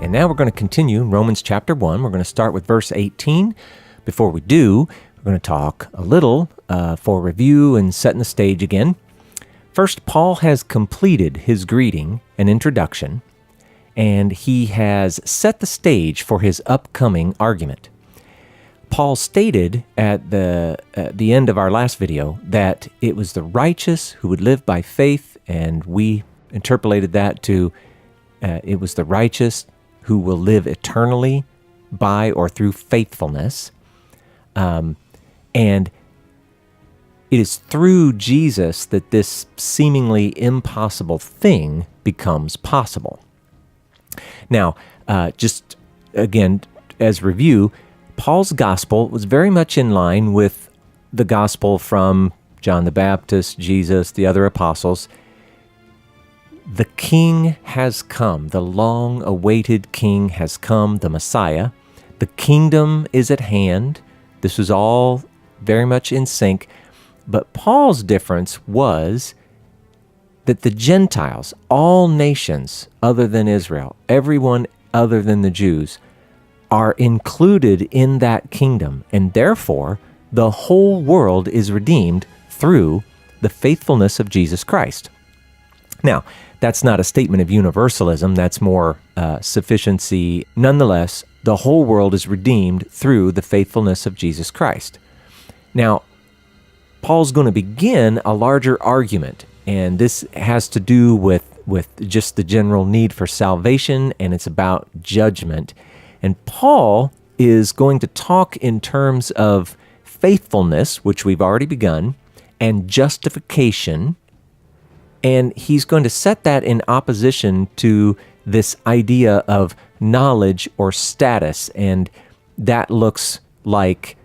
And now we're going to continue Romans chapter 1. We're going to start with verse 18. Before we do, we're going to talk a little for review and setting the stage again. First, Paul has completed his greeting and introduction, and he has set the stage for his upcoming argument. Paul stated at the end of our last video that it was the righteous who would live by faith, and we interpolated that to it was the righteous who will live eternally by or through faithfulness. And it is through Jesus that this seemingly impossible thing becomes possible. Now, just again, as review, Paul's gospel was very much in line with the gospel from John the Baptist, Jesus, the other apostles. The King has come. The long-awaited King has come, the Messiah. The kingdom is at hand. This was all very much in sync. But Paul's difference was that the Gentiles, all nations other than Israel, everyone other than the Jews, are included in that kingdom, and therefore the whole world is redeemed through the faithfulness of Jesus Christ. Now, that's not a statement of universalism, that's more sufficiency. Nonetheless, the whole world is redeemed through the faithfulness of Jesus Christ. Now, Paul's going to begin a larger argument, and this has to do with just the general need for salvation, and it's about judgment. And Paul is going to talk in terms of faithfulness, which we've already begun, and justification, and he's going to set that in opposition to this idea of knowledge or status, and that looks like,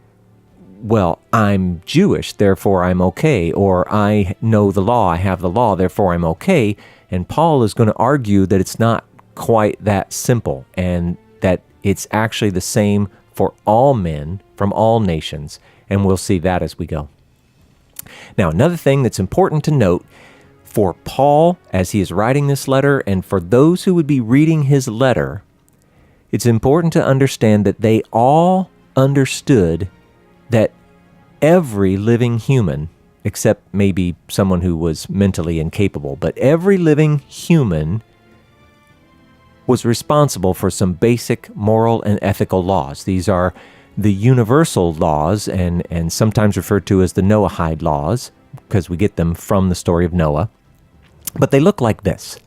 well, I'm Jewish, therefore I'm okay, or I know the law, I have the law, therefore I'm okay. And Paul is going to argue that it's not quite that simple, and that it's actually the same for all men from all nations, and we'll see that as we go. Now, another thing that's important to note for Paul as he is writing this letter, and for those who would be reading his letter, it's important to understand that they all understood that every living human, except maybe someone who was mentally incapable, but every living human was responsible for some basic moral and ethical laws. These are the universal laws, and sometimes referred to as the Noahide laws, because we get them from the story of Noah. But they look like this.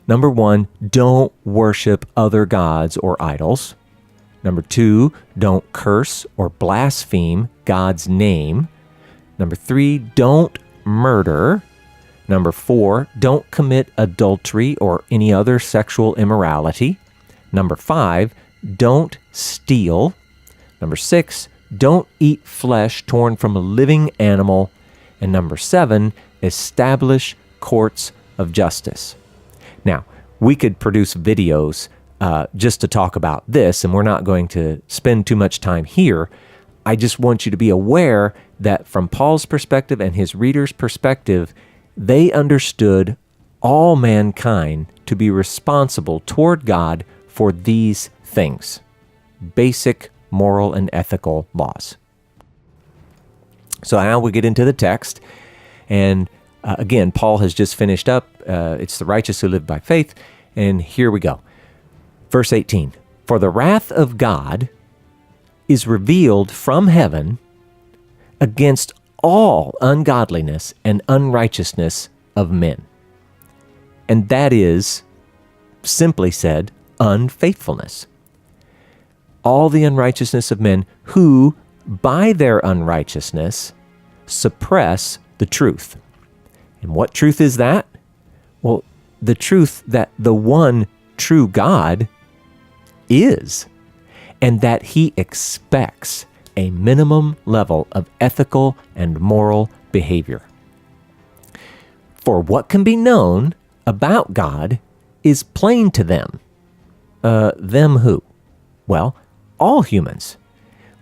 Number 1, don't worship other gods or idols. Number 2, don't curse or blaspheme God's name. Number 3, don't murder. Number 4, don't commit adultery or any other sexual immorality. Number 5, don't steal. Number 6, don't eat flesh torn from a living animal. And number 7, establish courts of justice. Now, we could produce videos just to talk about this, and we're not going to spend too much time here. I just want you to be aware that from Paul's perspective and his readers' perspective, they understood all mankind to be responsible toward God for these things, basic moral and ethical laws. So now we get into the text, and again, Paul has just finished up. It's the righteous who live by faith, and here we go. Verse 18, for the wrath of God is revealed from heaven against all ungodliness and unrighteousness of men. And that is, simply said, unfaithfulness. All the unrighteousness of men who, by their unrighteousness, suppress the truth. And what truth is that? Well, the truth that the one true God is, and that he expects a minimum level of ethical and moral behavior. For what can be known about God is plain to them. Them who? Well, all humans,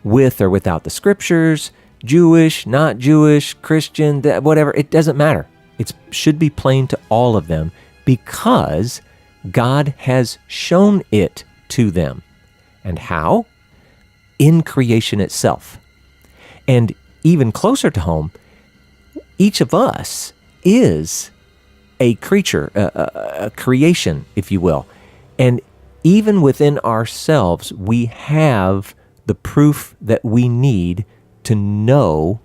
with or without the scriptures, Jewish, not Jewish, Christian, whatever, it doesn't matter. It should be plain to all of them, because God has shown it to them. And how? In creation itself. And even closer to home, each of us is a creature, a creation, if you will. And even within ourselves, we have the proof that we need to know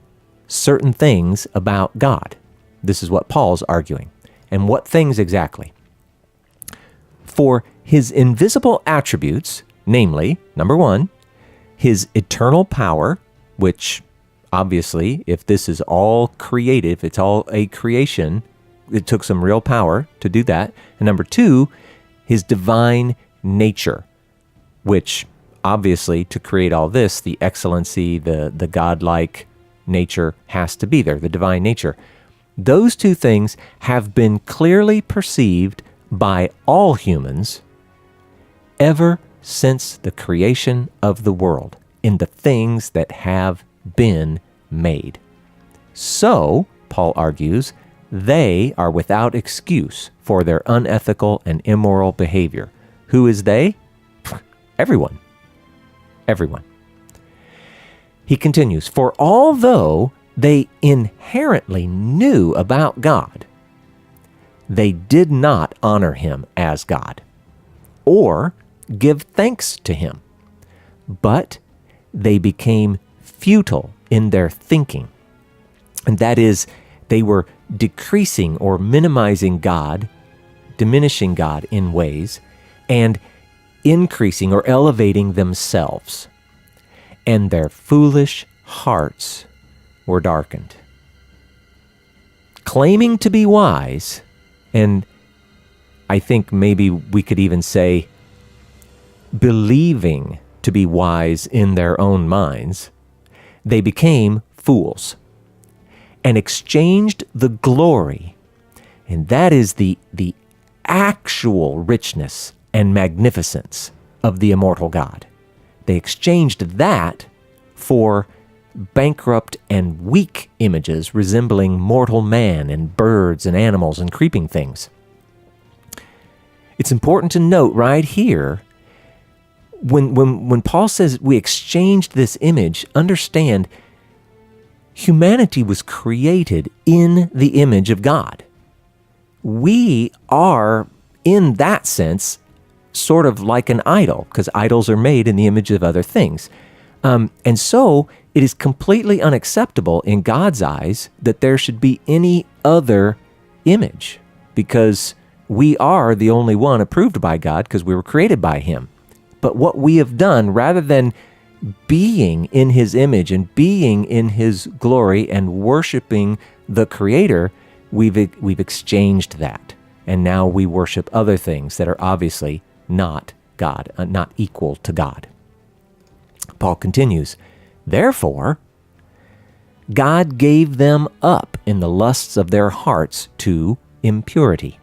certain things about God. This is what Paul's arguing. And what things exactly? For his invisible attributes, namely, number one, his eternal power, which obviously, if this is all created, if it's all a creation, it took some real power to do that. And number two, his divine nature, which obviously to create all this, the excellency, the godlike nature has to be there, the divine nature. Those two things have been clearly perceived by all humans ever since the creation of the world in the things that have been made. So, Paul argues, they are without excuse for their unethical and immoral behavior. Who is they? Everyone. Everyone. He continues, for although they inherently knew about God, they did not honor him as God or give thanks to him, but they became futile in their thinking. And that is, they were decreasing or minimizing God, diminishing God in ways, and increasing or elevating themselves. And their foolish hearts were darkened. Claiming to be wise, and I think maybe we could even say believing to be wise in their own minds, they became fools and exchanged the glory, and that is the actual richness and magnificence of the immortal God. They exchanged that for bankrupt and weak images resembling mortal man and birds and animals and creeping things. It's important to note right here, when Paul says we exchanged this image, understand humanity was created in the image of God. We are, in that sense, sort of like an idol, because idols are made in the image of other things. And so it is completely unacceptable in God's eyes that there should be any other image, because we are the only one approved by God because we were created by him. But what we have done, rather than being in his image and being in his glory and worshiping the Creator, we've exchanged that. And now we worship other things that are obviously not God, not equal to God. Paul continues, therefore, God gave them up in the lusts of their hearts to impurity,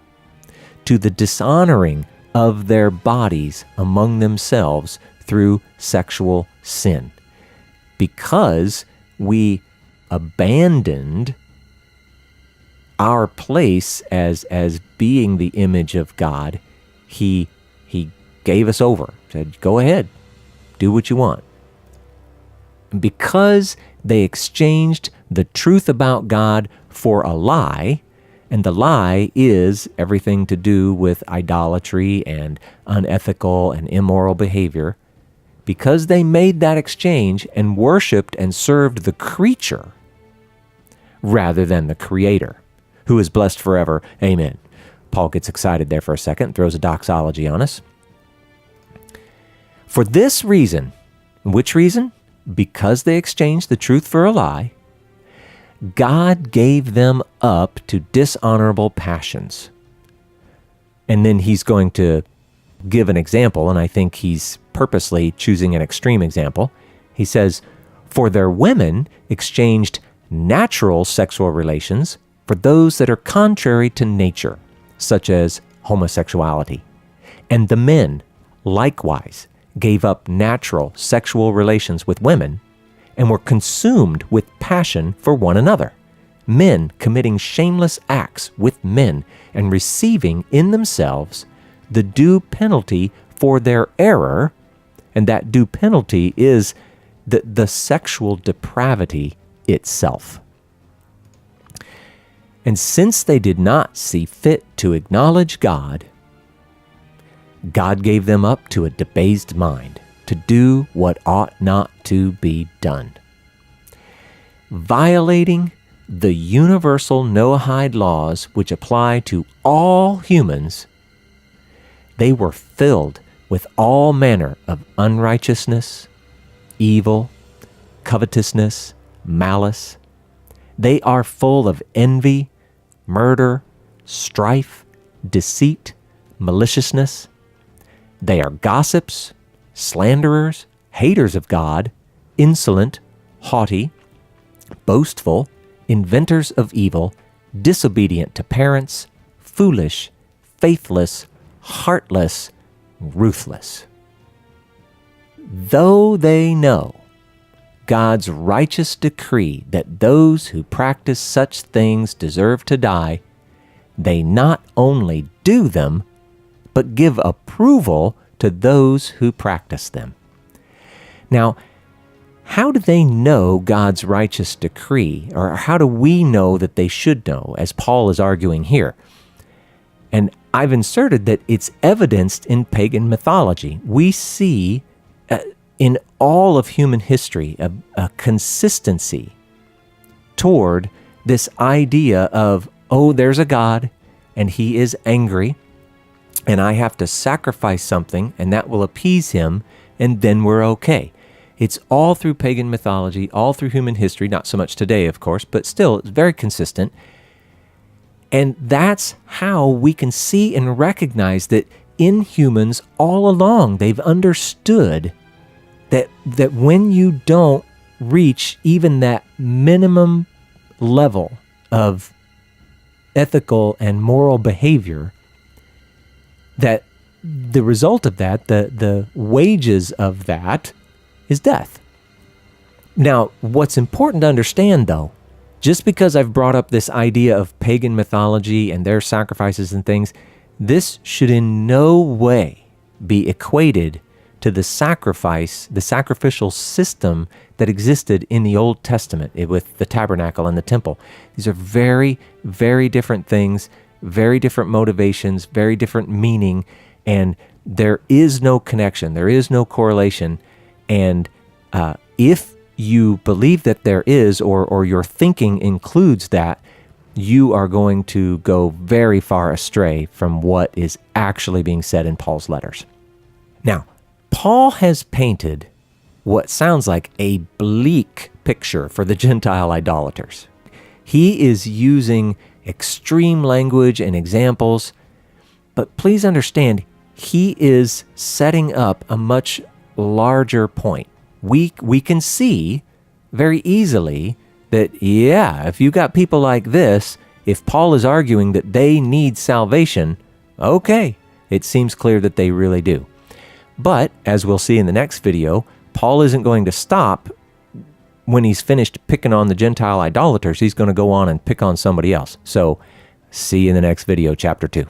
to the dishonoring of their bodies among themselves through sexual sin. Because we abandoned our place as being the image of God, he gave us over, said, go ahead, do what you want. Because they exchanged the truth about God for a lie, and the lie is everything to do with idolatry and unethical and immoral behavior. Because they made that exchange and worshiped and served the creature rather than the Creator, who is blessed forever. Amen. Paul gets excited there for a second, throws a doxology on us. For this reason, which reason? Because they exchanged the truth for a lie, God gave them up to dishonorable passions. And then he's going to give an example, and I think he's purposely choosing an extreme example. He says, for their women exchanged natural sexual relations for those that are contrary to nature, such as homosexuality. And the men, likewise, gave up natural sexual relations with women and were consumed with passion for one another, men committing shameless acts with men and receiving in themselves the due penalty for their error, and that due penalty is the sexual depravity itself. And since they did not see fit to acknowledge God, God gave them up to a debased mind to do what ought not to be done. Violating the universal Noahide laws which apply to all humans, they were filled with all manner of unrighteousness, evil, covetousness, malice. They are full of envy, murder, strife, deceit, maliciousness. They are gossips, slanderers, haters of God, insolent, haughty, boastful, inventors of evil, disobedient to parents, foolish, faithless, heartless, ruthless. Though they know God's righteous decree that those who practice such things deserve to die, they not only do them, but give approval to those who practice them. Now, how do they know God's righteous decree, or how do we know that they should know, as Paul is arguing here? And I've inserted that it's evidenced in pagan mythology. We see in all of human history a consistency toward this idea of, oh, there's a God, and he is angry, and I have to sacrifice something, and that will appease him, and then we're okay. It's all through pagan mythology, all through human history, not so much today, of course, but still, it's very consistent. And that's how we can see and recognize that in humans all along, they've understood that when you don't reach even that minimum level of ethical and moral behavior, that the result of that, the wages of that, is death. Now, what's important to understand, though, just because I've brought up this idea of pagan mythology and their sacrifices and things, this should in no way be equated to the sacrificial system that existed in the Old Testament with the tabernacle and the temple. These are very, very different things, very different motivations, very different meaning, and there is no connection, there is no correlation. And if you believe that there is, or your thinking includes that, you are going to go very far astray from what is actually being said in Paul's letters. Now, Paul has painted what sounds like a bleak picture for the Gentile idolaters. He is using extreme language and examples, but please understand, he is setting up a much larger point. We can see very easily that, yeah, if you got people like this, if Paul is arguing that they need salvation, okay, it seems clear that they really do. But, as we'll see in the next video, Paul isn't going to stop when he's finished picking on the Gentile idolaters. He's going to go on and pick on somebody else. So, see you in the next video, chapter 2.